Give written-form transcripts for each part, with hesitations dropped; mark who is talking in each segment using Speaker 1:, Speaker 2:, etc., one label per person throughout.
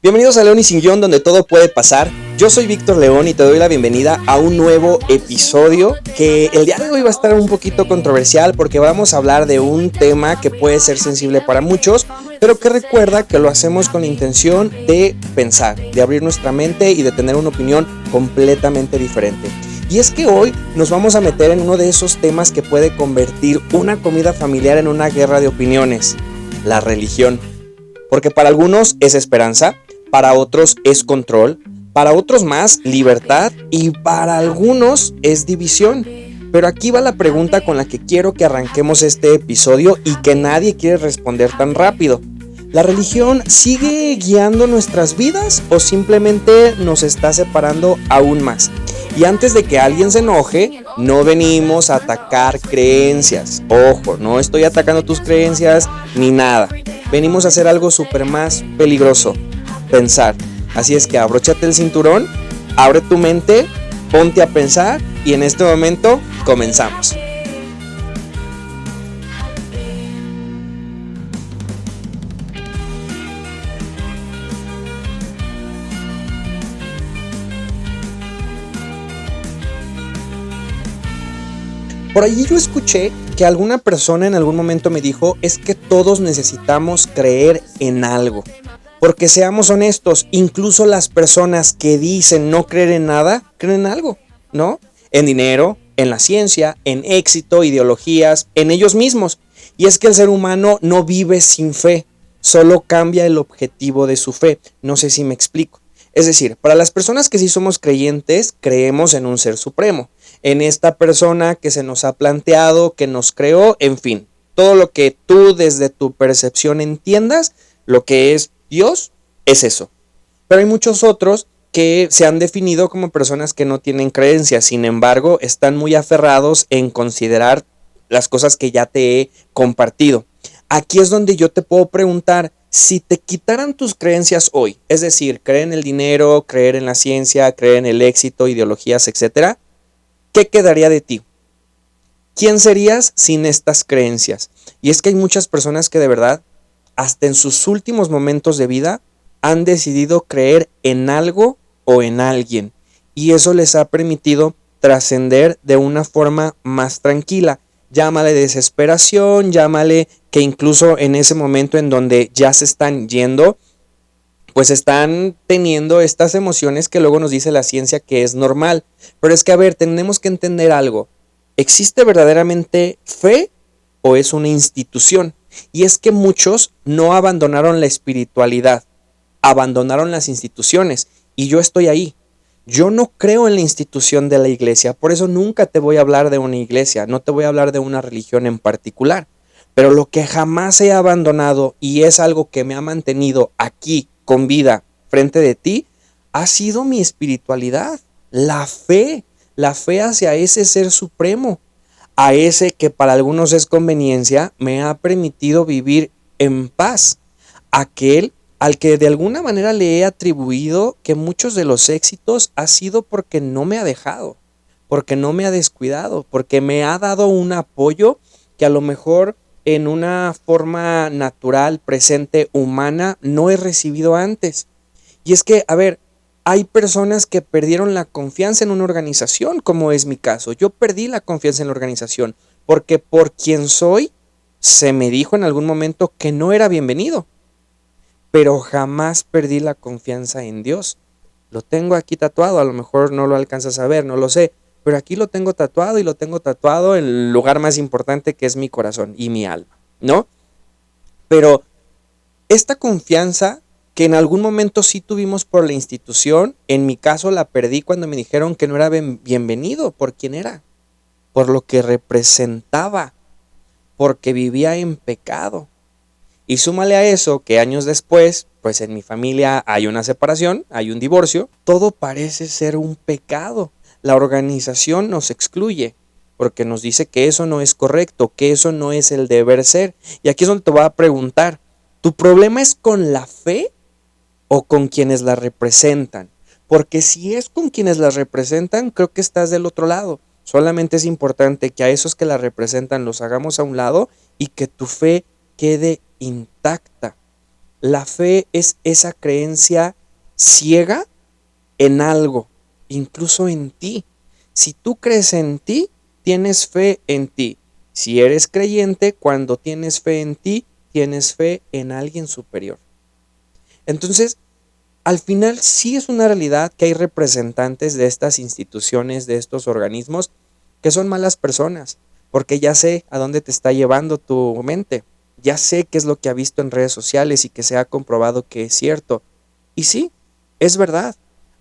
Speaker 1: Bienvenidos a León y Sin Guión, donde todo puede pasar. Yo soy Víctor León y te doy la bienvenida a un nuevo episodio que el día de hoy va a estar un poquito controversial porque vamos a hablar de un tema que puede ser sensible para muchos, pero que recuerda que lo hacemos con la intención de pensar, de abrir nuestra mente y de tener una opinión completamente diferente. Y es que hoy nos vamos a meter en uno de esos temas que puede convertir una comida familiar en una guerra de opiniones: la religión. Porque para algunos es esperanza, para otros es control, para otros más libertad y para algunos es división. Pero aquí va la pregunta con la que quiero que arranquemos este episodio y que nadie quiere responder tan rápido. ¿La religión sigue guiando nuestras vidas o simplemente nos está separando aún más? Y antes de que alguien se enoje, no venimos a atacar creencias. Ojo, no estoy atacando tus creencias ni nada. Venimos a hacer algo súper más peligroso: pensar. Así es que abróchate el cinturón, abre tu mente, ponte a pensar y en este momento comenzamos. Por allí yo escuché que alguna persona en algún momento me dijo: es que todos necesitamos creer en algo. Porque seamos honestos, incluso las personas que dicen no creer en nada, creen en algo, ¿no? En dinero, en la ciencia, en éxito, ideologías, en ellos mismos. Y es que el ser humano no vive sin fe, solo cambia el objetivo de su fe. No sé si me explico. Es decir, para las personas que sí somos creyentes, creemos en un ser supremo, en esta persona que se nos ha planteado, que nos creó, en fin, todo lo que tú desde tu percepción entiendas, lo que es Dios, es eso. Pero hay muchos otros que se han definido como personas que no tienen creencias, sin embargo, están muy aferrados en considerar las cosas que ya te he compartido. Aquí es donde yo te puedo preguntar: si te quitaran tus creencias hoy, es decir, creer en el dinero, creer en la ciencia, creer en el éxito, ideologías, etcétera, ¿qué quedaría de ti? ¿Quién serías sin estas creencias? Y es que hay muchas personas que de verdad, hasta en sus últimos momentos de vida, han decidido creer en algo o en alguien. Y eso les ha permitido trascender de una forma más tranquila. Llámale desesperación, llámale que incluso en ese momento en donde ya se están yendo, pues están teniendo estas emociones que luego nos dice la ciencia que es normal. Pero es que, a ver, tenemos que entender algo: ¿existe verdaderamente fe o es una institución? Y es que muchos no abandonaron la espiritualidad, abandonaron las instituciones. Y yo estoy ahí. Yo no creo en la institución de la iglesia, por eso nunca te voy a hablar de una iglesia, no te voy a hablar de una religión en particular. Pero lo que jamás he abandonado y es algo que me ha mantenido aquí con vida frente de ti, ha sido mi espiritualidad, la fe hacia ese ser supremo, a ese que para algunos es conveniencia, me ha permitido vivir en paz, aquel al que de alguna manera le he atribuido que muchos de los éxitos ha sido porque no me ha dejado, porque no me ha descuidado, porque me ha dado un apoyo que a lo mejor en una forma natural, presente, humana, no he recibido antes. Y es que, a ver, hay personas que perdieron la confianza en una organización, como es mi caso. Yo perdí la confianza en la organización porque por quien soy, se me dijo en algún momento que no era bienvenido. Pero jamás perdí la confianza en Dios. Lo tengo aquí tatuado, a lo mejor no lo alcanzas a ver, no lo sé, pero aquí lo tengo tatuado y lo tengo tatuado en el lugar más importante, que es mi corazón y mi alma, ¿no? Pero esta confianza que en algún momento sí tuvimos por la institución, en mi caso la perdí cuando me dijeron que no era bienvenido por quien era, por lo que representaba, porque vivía en pecado. Y súmale a eso que años después, pues en mi familia hay una separación, hay un divorcio, todo parece ser un pecado. La organización nos excluye porque nos dice que eso no es correcto, que eso no es el deber ser. Y aquí es donde te voy a preguntar: ¿tu problema es con la fe o con quienes la representan? Porque si es con quienes la representan, creo que estás del otro lado. Solamente es importante que a esos que la representan los hagamos a un lado y que tu fe quede intacta. La fe es esa creencia ciega en algo, incluso en ti. Si tú crees en ti, tienes fe en ti. Si eres creyente, cuando tienes fe en ti, tienes fe en alguien superior. Entonces, al final sí es una realidad que hay representantes de estas instituciones, de estos organismos, que son malas personas, porque ya sé a dónde te está llevando tu mente, ya sé qué es lo que ha visto en redes sociales y que se ha comprobado que es cierto. Y sí, es verdad,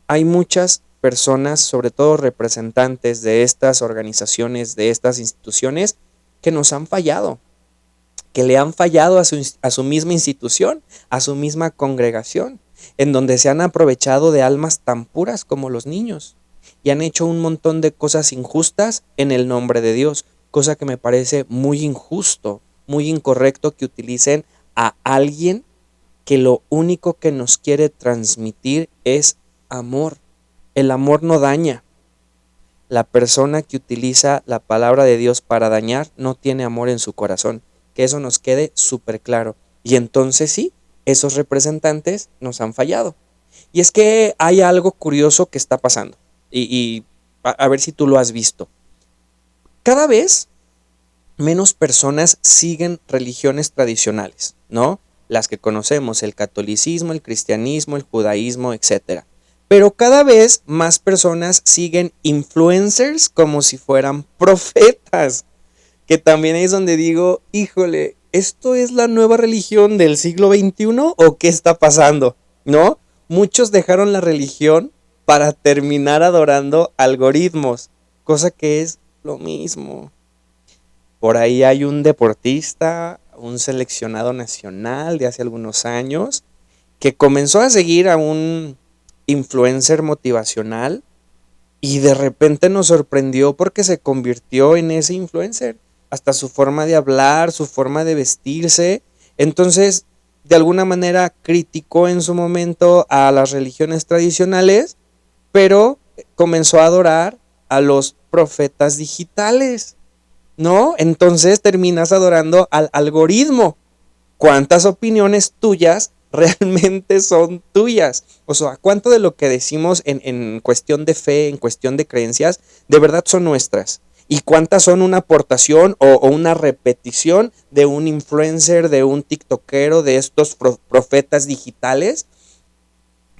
Speaker 1: hay muchas personas, sobre todo representantes de estas organizaciones, de estas instituciones, que nos han fallado, que le han fallado a su misma institución, a su misma congregación, en donde se han aprovechado de almas tan puras como los niños y han hecho un montón de cosas injustas en el nombre de Dios, cosa que me parece muy injusto, muy incorrecto que utilicen a alguien que lo único que nos quiere transmitir es amor. El amor no daña. La persona que utiliza la palabra de Dios para dañar no tiene amor en su corazón. Que eso nos quede súper claro. Y entonces sí, esos representantes nos han fallado. Y es que hay algo curioso que está pasando. A ver si tú lo has visto. Cada vez menos personas siguen religiones tradicionales, ¿no? Las que conocemos, el catolicismo, el cristianismo, el judaísmo, etcétera. Pero cada vez más personas siguen influencers como si fueran profetas, que también es donde digo, híjole, ¿esto es la nueva religión del siglo XXI o qué está pasando? ¿No? Muchos dejaron la religión para terminar adorando algoritmos, cosa que es lo mismo. Por ahí hay un deportista, un seleccionado nacional de hace algunos años, que comenzó a seguir a un influencer motivacional y de repente nos sorprendió porque se convirtió en ese influencer. Hasta su forma de hablar, su forma de vestirse. Entonces, de alguna manera criticó en su momento a las religiones tradicionales, pero comenzó a adorar a los profetas digitales, ¿no? Entonces terminas adorando al algoritmo. ¿Cuántas opiniones tuyas realmente son tuyas? O sea, ¿cuánto de lo que decimos en cuestión de fe, en cuestión de creencias, de verdad son nuestras? ¿Y cuántas son una aportación o una repetición de un influencer, de un tiktokero, de estos profetas digitales?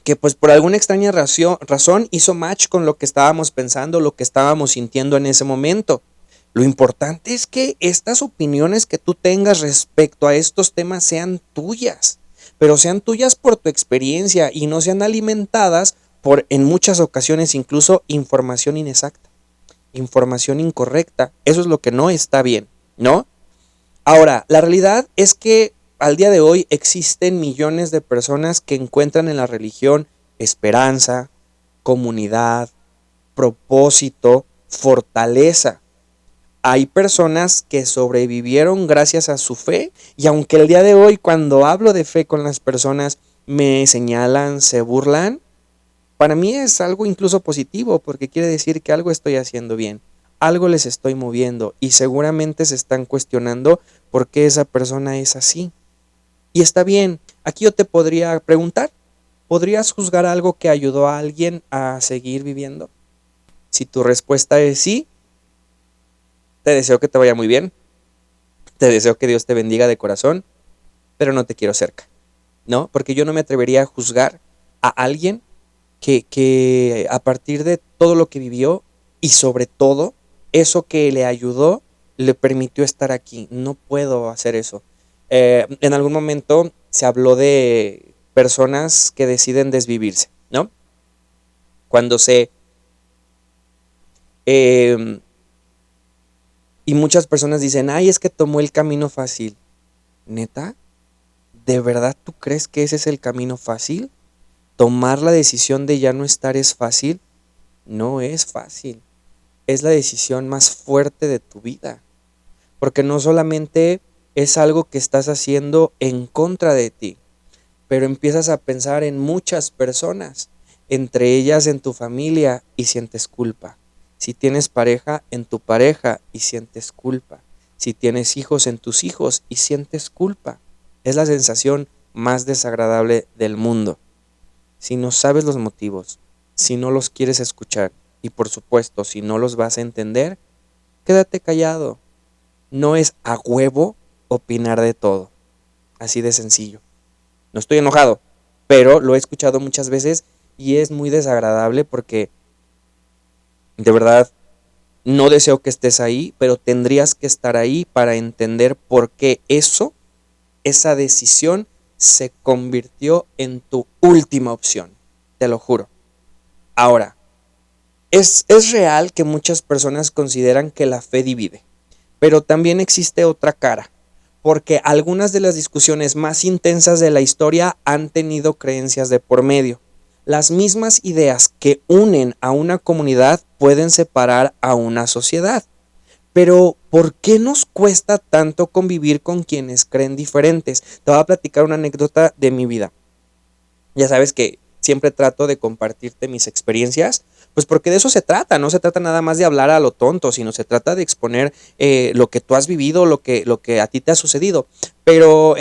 Speaker 1: Que pues por alguna extraña razón hizo match con lo que estábamos pensando, lo que estábamos sintiendo en ese momento. Lo importante es que estas opiniones que tú tengas respecto a estos temas sean tuyas, pero sean tuyas por tu experiencia y no sean alimentadas por, en muchas ocasiones, incluso información inexacta, información incorrecta. Eso es lo que no está bien, ¿no? Ahora, la realidad es que al día de hoy existen millones de personas que encuentran en la religión esperanza, comunidad, propósito, fortaleza. Hay personas que sobrevivieron gracias a su fe y aunque el día de hoy cuando hablo de fe con las personas me señalan, se burlan, para mí es algo incluso positivo porque quiere decir que algo estoy haciendo bien, algo les estoy moviendo y seguramente se están cuestionando por qué esa persona es así. Y está bien, aquí yo te podría preguntar, ¿podrías juzgar algo que ayudó a alguien a seguir viviendo? Si tu respuesta es sí, te deseo que te vaya muy bien, te deseo que Dios te bendiga de corazón, pero no te quiero cerca, ¿no? Porque yo no me atrevería a juzgar a alguien que a partir de todo lo que vivió y sobre todo eso que le ayudó, le permitió estar aquí. No puedo hacer eso. En algún momento se habló de personas que deciden desvivirse, ¿no? Cuando se... eh, y muchas personas dicen, ay, es que tomó el camino fácil. ¿Neta? ¿De verdad tú crees que ese es el camino fácil? ¿Tomar la decisión de ya no estar es fácil? No es fácil. Es la decisión más fuerte de tu vida. Porque no solamente es algo que estás haciendo en contra de ti, pero empiezas a pensar en muchas personas, entre ellas en tu familia y sientes culpa. Si tienes pareja, en tu pareja y sientes culpa. Si tienes hijos, en tus hijos y sientes culpa. Es la sensación más desagradable del mundo. Si no sabes los motivos, si no los quieres escuchar y por supuesto si no los vas a entender, quédate callado. No es a huevo opinar de todo. Así de sencillo. No estoy enojado, pero lo he escuchado muchas veces y es muy desagradable porque de verdad no deseo que estés ahí, pero tendrías que estar ahí para entender por qué esa decisión se convirtió en tu última opción. Te lo juro. Ahora, es real que muchas personas consideran que la fe divide, pero también existe otra cara, porque algunas de las discusiones más intensas de la historia han tenido creencias de por medio. Las mismas ideas que unen a una comunidad pueden separar a una sociedad. Pero, ¿por qué nos cuesta tanto convivir con quienes creen diferentes? Te voy a platicar una anécdota de mi vida. Ya sabes que siempre trato de compartirte mis experiencias, pues porque de eso se trata, no se trata nada más de hablar a lo tonto, sino se trata de exponer lo que tú has vivido, lo que a ti te ha sucedido. Pero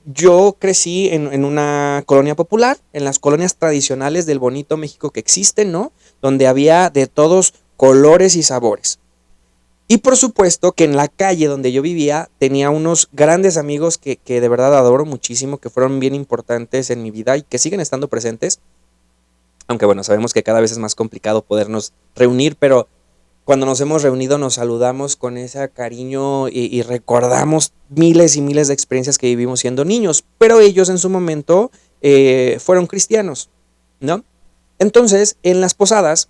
Speaker 1: yo crecí en una colonia popular, en las colonias tradicionales del bonito México que existen, ¿no? Donde había de todos colores y sabores. Y por supuesto que en la calle donde yo vivía tenía unos grandes amigos que de verdad adoro muchísimo, que fueron bien importantes en mi vida y que siguen estando presentes. Aunque bueno, sabemos que cada vez es más complicado podernos reunir, pero cuando nos hemos reunido nos saludamos con ese cariño y recordamos miles y miles de experiencias que vivimos siendo niños. Pero ellos en su momento fueron cristianos, ¿no? Entonces, en las posadas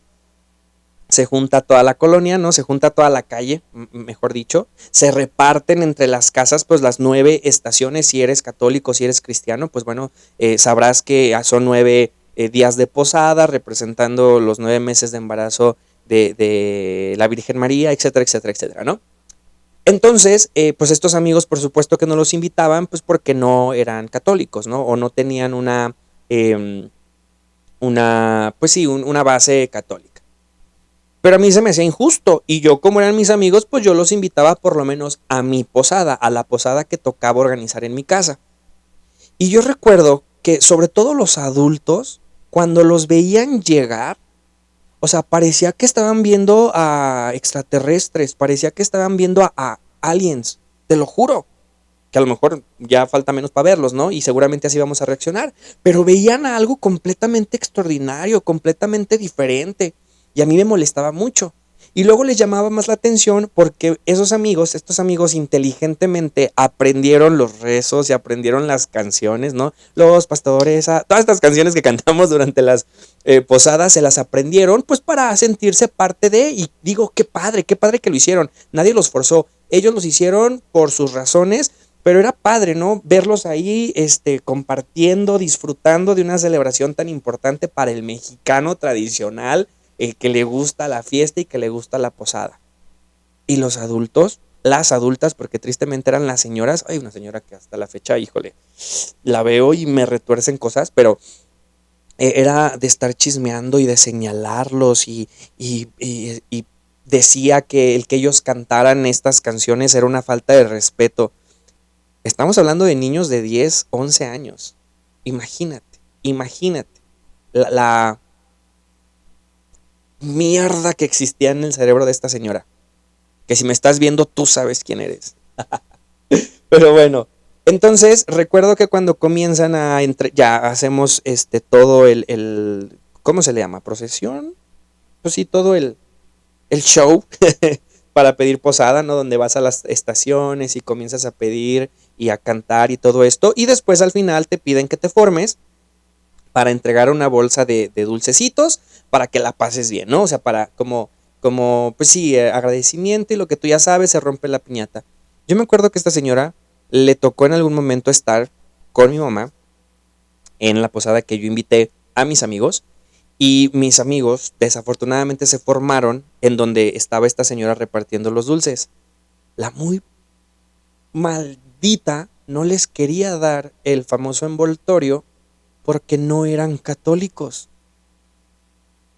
Speaker 1: se junta toda la colonia, ¿no? Se junta toda la calle, mejor dicho. Se reparten entre las casas, pues las 9 estaciones. Si eres católico, si eres cristiano, pues bueno, sabrás que son 9 días de posada, representando los 9 meses de embarazo de la Virgen María, etcétera, etcétera, etcétera, ¿no? Entonces, pues estos amigos, por supuesto que no los invitaban, pues porque no eran católicos, ¿no? O no tenían pues sí, una base católica. Pero a mí se me hacía injusto y yo como eran mis amigos, pues yo los invitaba por lo menos a mi posada, a la posada que tocaba organizar en mi casa. Y yo recuerdo que sobre todo los adultos, cuando los veían llegar, o sea, parecía que estaban viendo a extraterrestres, parecía que estaban viendo a aliens, te lo juro. Que a lo mejor ya falta menos para verlos, ¿no? Y seguramente así vamos a reaccionar. Pero veían a algo completamente extraordinario, completamente diferente. Y a mí me molestaba mucho. Y luego les llamaba más la atención porque estos amigos inteligentemente aprendieron los rezos y aprendieron las canciones, ¿no? Los pastores, todas estas canciones que cantamos durante las posadas se las aprendieron pues para sentirse parte de, y digo, qué padre que lo hicieron. Nadie los forzó, ellos los hicieron por sus razones, pero era padre, ¿no? Verlos ahí, compartiendo, disfrutando de una celebración tan importante para el mexicano tradicional, que le gusta la fiesta y que le gusta la posada. Y los adultos, las adultas, porque tristemente eran las señoras, hay una señora que hasta la fecha, híjole, la veo y me retuercen cosas, pero era de estar chismeando y de señalarlos y decía que el que ellos cantaran estas canciones era una falta de respeto. Estamos hablando de niños de 10, 11 años. Imagínate la mierda que existía en el cerebro de esta señora. Que si me estás viendo, tú sabes quién eres. Pero bueno, entonces recuerdo que cuando comienzan ya hacemos todo ¿cómo se le llama? ¿Procesión? Pues sí, todo el show para pedir posada, ¿no? Donde vas a las estaciones y comienzas a pedir y a cantar y todo esto. Y después al final te piden que te formes para entregar una bolsa de dulcecitos para que la pases bien, ¿no? O sea, para pues sí, agradecimiento y lo que tú ya sabes, se rompe la piñata. Yo me acuerdo que esta señora le tocó en algún momento estar con mi mamá en la posada que yo invité a mis amigos, y mis amigos desafortunadamente se formaron en donde estaba esta señora repartiendo los dulces. La muy maldita no les quería dar el famoso envoltorio porque no eran católicos.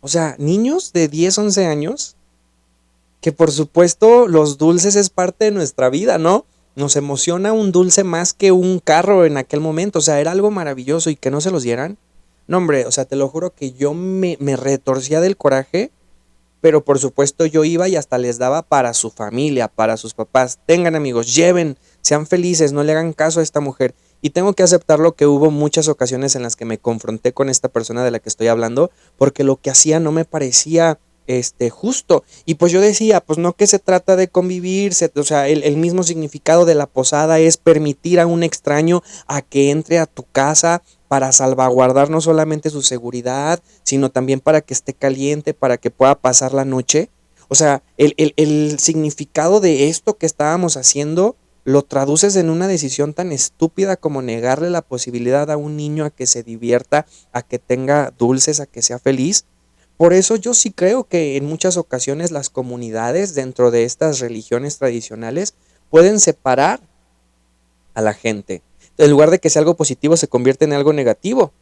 Speaker 1: O sea, niños de 10, 11 años, que por supuesto los dulces es parte de nuestra vida, ¿no? Nos emociona un dulce más que un carro en aquel momento. O sea, era algo maravilloso y que no se los dieran. No, hombre, o sea, te lo juro que yo me retorcía del coraje, pero por supuesto yo iba y hasta les daba para su familia, para sus papás. Tengan amigos, lleven, sean felices, no le hagan caso a esta mujer. Y tengo que aceptarlo que hubo muchas ocasiones en las que me confronté con esta persona de la que estoy hablando, porque lo que hacía no me parecía justo. Y pues yo decía, pues no, que se trata de convivir, o sea, el mismo significado de la posada es permitir a un extraño a que entre a tu casa para salvaguardar no solamente su seguridad, sino también para que esté caliente, para que pueda pasar la noche. O sea, el significado de esto que estábamos haciendo lo traduces en una decisión tan estúpida como negarle la posibilidad a un niño a que se divierta, a que tenga dulces, a que sea feliz. Por eso yo sí creo que en muchas ocasiones las comunidades dentro de estas religiones tradicionales pueden separar a la gente. En lugar de que sea algo positivo, se convierte en algo negativo.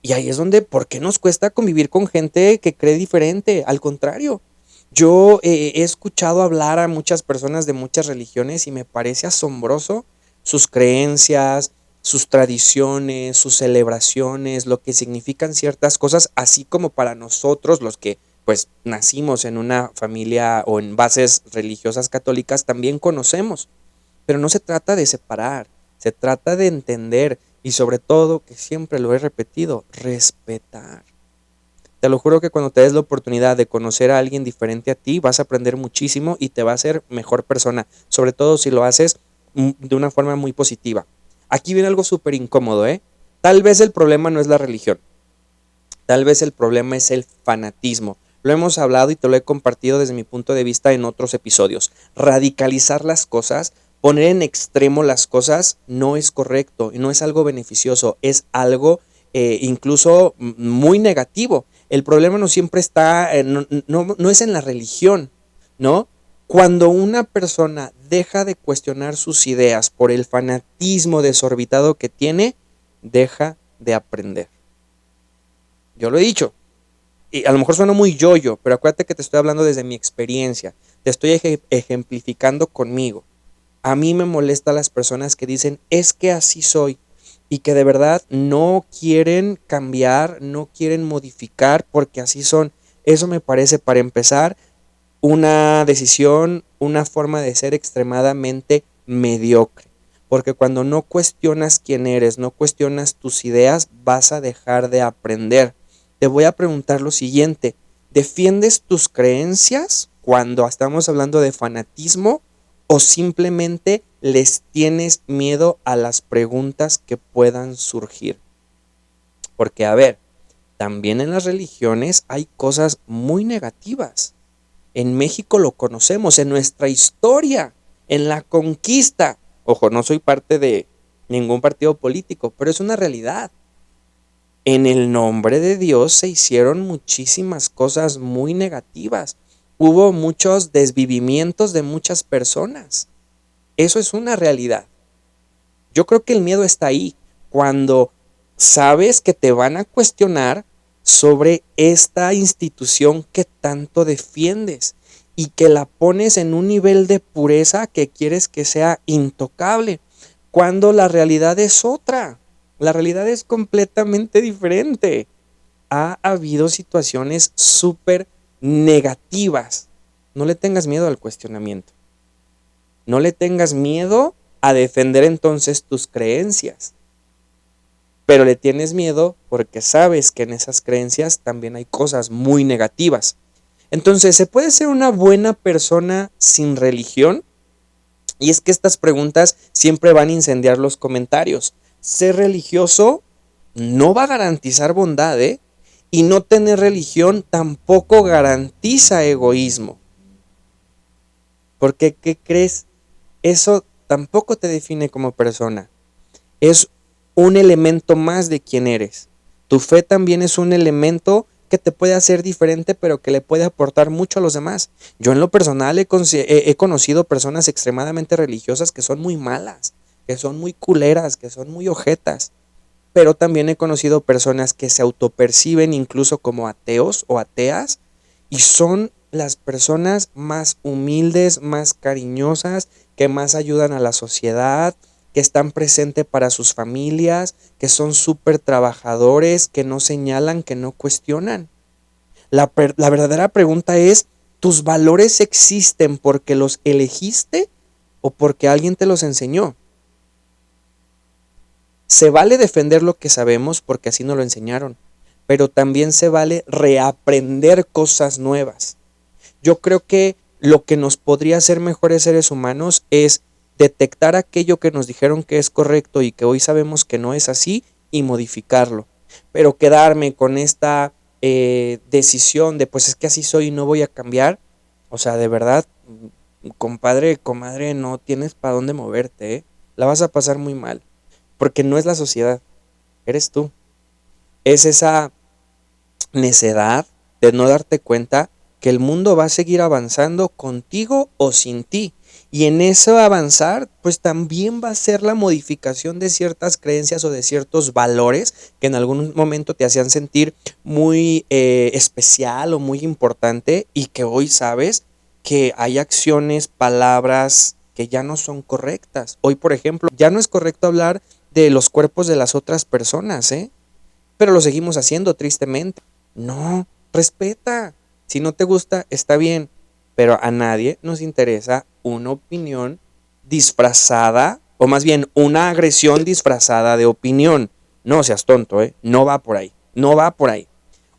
Speaker 1: Y ahí es donde, ¿por qué nos cuesta convivir con gente que cree diferente? Al contrario, yo he escuchado hablar a muchas personas de muchas religiones y me parece asombroso sus creencias, sus tradiciones, sus celebraciones, lo que significan ciertas cosas, así como para nosotros, los que pues nacimos en una familia o en bases religiosas católicas, también conocemos. Pero no se trata de separar, se trata de entender y sobre todo, que siempre lo he repetido, respetar. Te lo juro que cuando te des la oportunidad de conocer a alguien diferente a ti, vas a aprender muchísimo y te va a hacer mejor persona, sobre todo si lo haces de una forma muy positiva. Aquí viene algo súper incómodo, ¿eh? Tal vez el problema no es la religión, tal vez el problema es el fanatismo. Lo hemos hablado y te lo he compartido desde mi punto de vista en otros episodios. Radicalizar las cosas, poner en extremo las cosas, no es correcto y no es algo beneficioso, es algo incluso muy negativo. El problema no siempre está, no es en la religión, ¿no? Cuando una persona deja de cuestionar sus ideas por el fanatismo desorbitado que tiene, deja de aprender. Yo lo he dicho, y a lo mejor suena muy yo-yo, pero acuérdate que te estoy hablando desde mi experiencia, te estoy ejemplificando conmigo. A mí me molesta las personas que dicen, es que así soy, y que de verdad no quieren cambiar, no quieren modificar porque así son. Eso me parece, para empezar, una decisión, una forma de ser extremadamente mediocre. Porque cuando no cuestionas quién eres, no cuestionas tus ideas, vas a dejar de aprender. Te voy a preguntar lo siguiente: ¿defiendes tus creencias cuando estamos hablando de fanatismo o simplemente les tienes miedo a las preguntas que puedan surgir? Porque, a ver, también en las religiones hay cosas muy negativas. En México lo conocemos, en nuestra historia, en la conquista. Ojo, no soy parte de ningún partido político, pero es una realidad. En el nombre de Dios se hicieron muchísimas cosas muy negativas. Hubo muchos desvivimientos de muchas personas. Eso es una realidad. Yo creo que el miedo está ahí, cuando sabes que te van a cuestionar sobre esta institución que tanto defiendes y que la pones en un nivel de pureza que quieres que sea intocable, cuando la realidad es otra. La realidad es completamente diferente. Ha habido situaciones súper negativas. No le tengas miedo al cuestionamiento. No le tengas miedo a defender entonces tus creencias. Pero le tienes miedo porque sabes que en esas creencias también hay cosas muy negativas. Entonces, ¿se puede ser una buena persona sin religión? Y es que estas preguntas siempre van a incendiar los comentarios. Ser religioso no va a garantizar bondad, ¿eh? Y no tener religión tampoco garantiza egoísmo. Porque, ¿qué crees? Eso tampoco te define como persona. Es un elemento más de quién eres. Tu fe también es un elemento que te puede hacer diferente, pero que le puede aportar mucho a los demás. Yo en lo personal he conocido personas extremadamente religiosas que son muy malas, que son muy culeras, que son muy ojetas. Pero también he conocido personas que se autoperciben incluso como ateos o ateas y son las personas más humildes, más cariñosas, que más ayudan a la sociedad, que están presentes para sus familias, que son súper trabajadores, que no señalan, que no cuestionan. La verdadera pregunta es, ¿tus valores existen porque los elegiste o porque alguien te los enseñó? Se vale defender lo que sabemos porque así nos lo enseñaron, pero también se vale reaprender cosas nuevas. Yo creo que lo que nos podría hacer mejores seres humanos es detectar aquello que nos dijeron que es correcto y que hoy sabemos que no es así y modificarlo. Pero quedarme con esta decisión de pues es que así soy y no voy a cambiar, o sea, de verdad, compadre, comadre, no tienes para dónde moverte, ¿eh? La vas a pasar muy mal, porque no es la sociedad, eres tú. Es esa necedad de no darte cuenta que el mundo va a seguir avanzando contigo o sin ti. Y en eso avanzar, pues también va a ser la modificación de ciertas creencias o de ciertos valores que en algún momento te hacían sentir muy especial o muy importante y que hoy sabes que hay acciones, palabras que ya no son correctas. Hoy, por ejemplo, ya no es correcto hablar de los cuerpos de las otras personas, ¿eh? Pero lo seguimos haciendo tristemente. No, respeta. Si no te gusta, está bien. Pero a nadie nos interesa una opinión disfrazada, o más bien una agresión disfrazada de opinión. No seas tonto, ¿eh? No va por ahí. No va por ahí.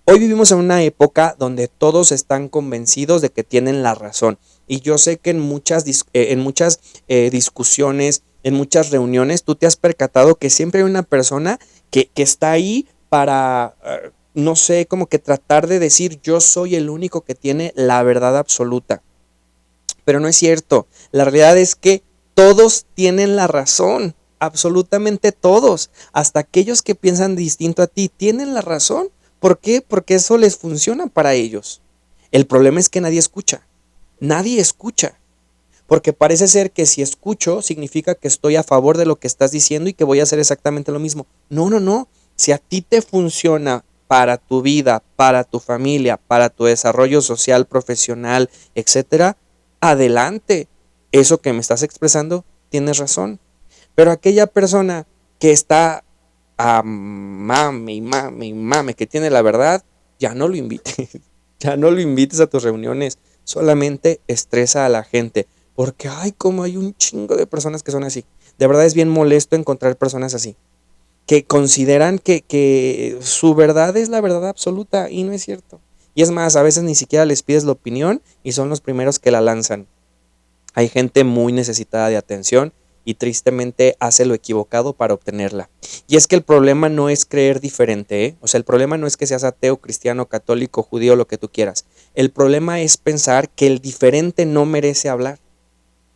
Speaker 1: Hoy vivimos en una época donde todos están convencidos de que tienen la razón. Y yo sé que en muchas discusiones, en muchas reuniones, tú te has percatado que siempre hay una persona que está ahí para, no sé, como que tratar de decir yo soy el único que tiene la verdad absoluta. Pero no es cierto. La realidad es que todos tienen la razón. Absolutamente todos. Hasta aquellos que piensan distinto a ti tienen la razón. ¿Por qué? Porque eso les funciona para ellos. El problema es que nadie escucha. Nadie escucha. Porque parece ser que si escucho significa que estoy a favor de lo que estás diciendo y que voy a hacer exactamente lo mismo. No, no, no. Si a ti te funciona para tu vida, para tu familia, para tu desarrollo social, profesional, etcétera, adelante. Eso que me estás expresando, tienes razón. Pero aquella persona que está a mame y mame y mame, que tiene la verdad, ya no lo invites. Ya no lo invites a tus reuniones. Solamente estresa a la gente. Porque, ay, como hay un chingo de personas que son así. De verdad es bien molesto encontrar personas así. Que consideran que su verdad es la verdad absoluta y no es cierto. Y es más, a veces ni siquiera les pides la opinión y son los primeros que la lanzan. Hay gente muy necesitada de atención y tristemente hace lo equivocado para obtenerla. Y es que el problema no es creer diferente, ¿eh? O sea, el problema no es que seas ateo, cristiano, católico, judío, lo que tú quieras. El problema es pensar que el diferente no merece hablar.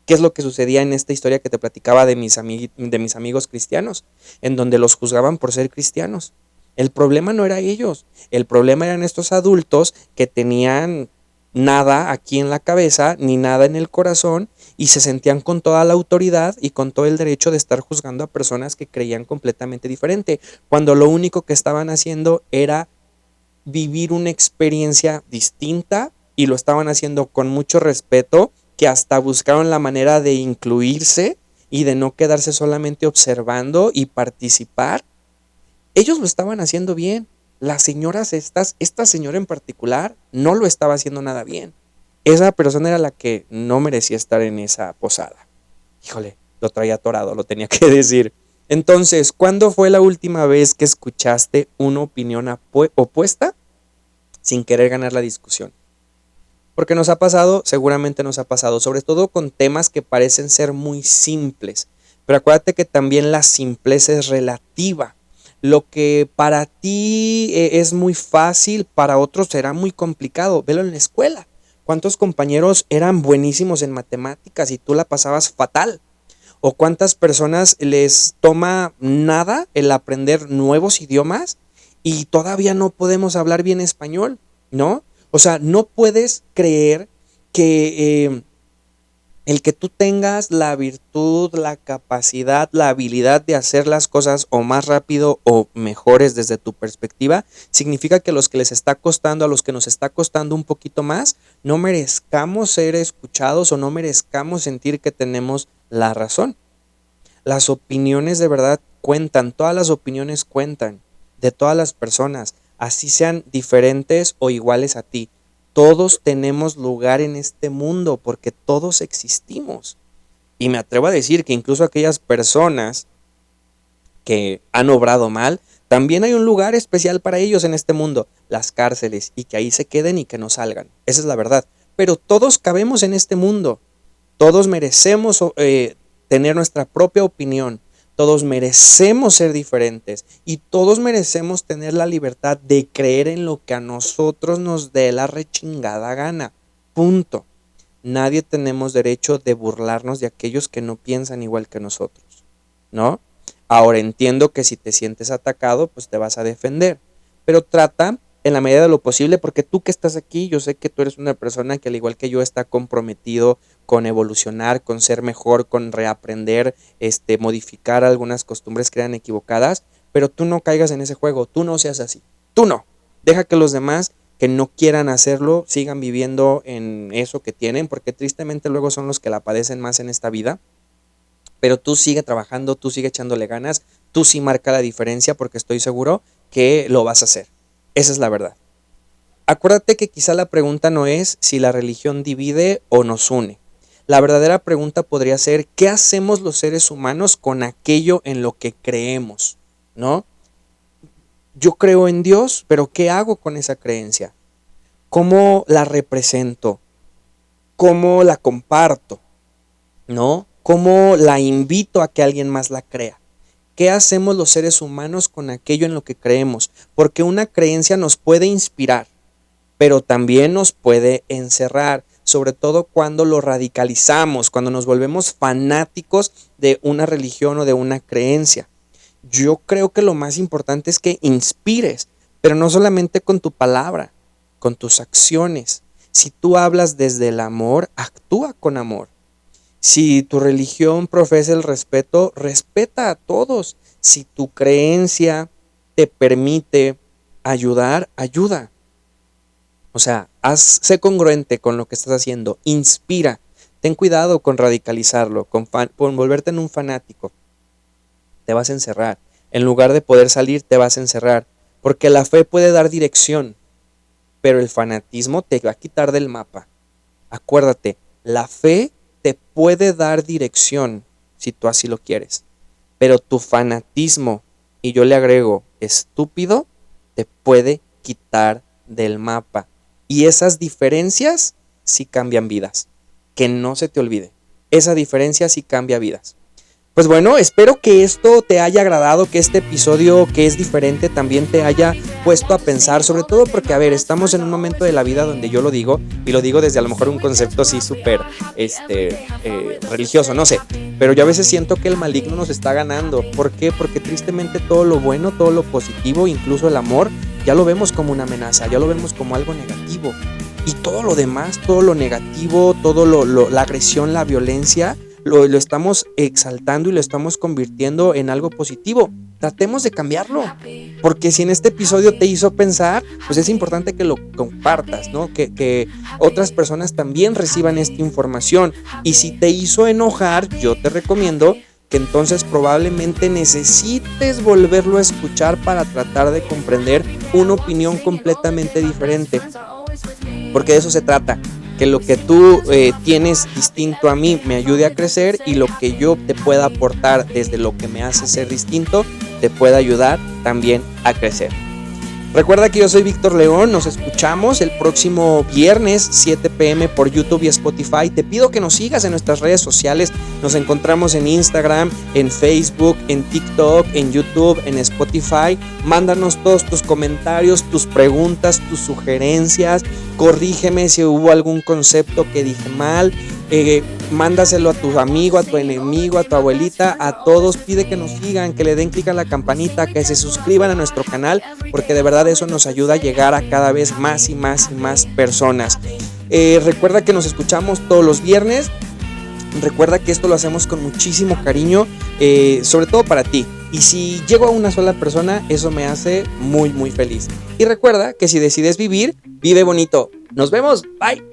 Speaker 1: ¿Qué es lo que sucedía en esta historia que te platicaba de mis amigos cristianos? En donde los juzgaban por ser cristianos. El problema no era ellos, el problema eran estos adultos que tenían nada aquí en la cabeza, ni nada en el corazón, y se sentían con toda la autoridad y con todo el derecho de estar juzgando a personas que creían completamente diferente, cuando lo único que estaban haciendo era vivir una experiencia distinta y lo estaban haciendo con mucho respeto, que hasta buscaron la manera de incluirse y de no quedarse solamente observando y participar. Ellos lo estaban haciendo bien. Las señoras esta señora en particular, no lo estaba haciendo nada bien. Esa persona era la que no merecía estar en esa posada. Híjole, lo traía atorado, lo tenía que decir. Entonces, ¿cuándo fue la última vez que escuchaste una opinión opuesta sin querer ganar la discusión? Porque nos ha pasado, seguramente nos ha pasado, sobre todo con temas que parecen ser muy simples. Pero acuérdate que también la simpleza es relativa. Lo que para ti es muy fácil, para otros será muy complicado. Velo en la escuela. ¿Cuántos compañeros eran buenísimos en matemáticas y tú la pasabas fatal? ¿O cuántas personas les toma nada el aprender nuevos idiomas y todavía no podemos hablar bien español? ¿No? O sea, no puedes creer que El que tú tengas la virtud, la capacidad, la habilidad de hacer las cosas o más rápido o mejores desde tu perspectiva, significa que a los que les está costando, a los que nos está costando un poquito más, no merezcamos ser escuchados o no merezcamos sentir que tenemos la razón. Las opiniones de verdad cuentan, todas las opiniones cuentan, de todas las personas, así sean diferentes o iguales a ti. Todos tenemos lugar en este mundo porque todos existimos. Y me atrevo a decir que incluso aquellas personas que han obrado mal, también hay un lugar especial para ellos en este mundo, las cárceles, y que ahí se queden y que no salgan. Esa es la verdad. Pero todos cabemos en este mundo. Todos merecemos tener nuestra propia opinión. Todos merecemos ser diferentes y todos merecemos tener la libertad de creer en lo que a nosotros nos dé la rechingada gana. Punto. Nadie tenemos derecho de burlarnos de aquellos que no piensan igual que nosotros, ¿no? Ahora entiendo que si te sientes atacado, pues te vas a defender, pero trata en la medida de lo posible, porque tú que estás aquí, yo sé que tú eres una persona que al igual que yo está comprometido con evolucionar, con ser mejor, con reaprender, modificar algunas costumbres que eran equivocadas, pero tú no caigas en ese juego, tú no seas así, tú no. Deja que los demás que no quieran hacerlo sigan viviendo en eso que tienen, porque tristemente luego son los que la padecen más en esta vida. Pero tú sigue trabajando, tú sigue echándole ganas, tú sí marca la diferencia porque estoy seguro que lo vas a hacer. Esa es la verdad. Acuérdate que quizá la pregunta no es si la religión divide o nos une. La verdadera pregunta podría ser, ¿qué hacemos los seres humanos con aquello en lo que creemos? ¿No? Yo creo en Dios, pero ¿qué hago con esa creencia? ¿Cómo la represento? ¿Cómo la comparto? ¿No? ¿Cómo la invito a que alguien más la crea? ¿Qué hacemos los seres humanos con aquello en lo que creemos? Porque una creencia nos puede inspirar, pero también nos puede encerrar, sobre todo cuando lo radicalizamos, cuando nos volvemos fanáticos de una religión o de una creencia. Yo creo que lo más importante es que inspires, pero no solamente con tu palabra, con tus acciones. Si tú hablas desde el amor, actúa con amor. Si tu religión profesa el respeto, respeta a todos. Si tu creencia te permite ayudar, ayuda. O sea, sé congruente con lo que estás haciendo. Inspira. Ten cuidado con radicalizarlo, con volverte en un fanático. Te vas a encerrar. En lugar de poder salir, te vas a encerrar. Porque la fe puede dar dirección, pero el fanatismo te va a quitar del mapa. Acuérdate, la fe te puede dar dirección si tú así lo quieres, pero tu fanatismo, y yo le agrego estúpido, te puede quitar del mapa. Y esas diferencias sí cambian vidas. Que no se te olvide. Esa diferencia sí cambia vidas. Pues bueno, espero que esto te haya agradado, que este episodio que es diferente también te haya puesto a pensar, sobre todo porque, a ver, estamos en un momento de la vida donde yo lo digo, y lo digo desde a lo mejor un concepto así súper religioso, no sé, pero yo a veces siento que el maligno nos está ganando. ¿Por qué? Porque tristemente todo lo bueno, todo lo positivo, incluso el amor, ya lo vemos como una amenaza, ya lo vemos como algo negativo. Y todo lo demás, todo lo negativo, todo la agresión, la violencia, lo estamos exaltando y lo estamos convirtiendo en algo positivo. Tratemos de cambiarlo, porque si en este episodio te hizo pensar, pues es importante que lo compartas, ¿no? Que otras personas también reciban esta información. Y si te hizo enojar, yo te recomiendo que entonces probablemente necesites volverlo a escuchar para tratar de comprender una opinión completamente diferente, porque de eso se trata. Que lo que tú tienes distinto a mí me ayude a crecer, y lo que yo te pueda aportar desde lo que me hace ser distinto te pueda ayudar también a crecer. Recuerda que yo soy Víctor León, nos escuchamos el próximo viernes 7 p.m. por YouTube y Spotify. Te pido que nos sigas en nuestras redes sociales, nos encontramos en Instagram, en Facebook, en TikTok, en YouTube, en Spotify. Mándanos todos tus comentarios, tus preguntas, tus sugerencias, corrígeme si hubo algún concepto que dije mal. Mándaselo a tu amigo, a tu enemigo, a tu abuelita, a todos. Pide que nos sigan, que le den clic a la campanita, que se suscriban a nuestro canal, porque de verdad eso nos ayuda a llegar a cada vez más y más y más personas. Recuerda que nos escuchamos todos los viernes Recuerda que esto lo hacemos con muchísimo cariño, sobre todo para ti. Y si llego a una sola persona, eso me hace muy, muy feliz. Y recuerda que si decides vivir, vive bonito. Nos vemos. Bye.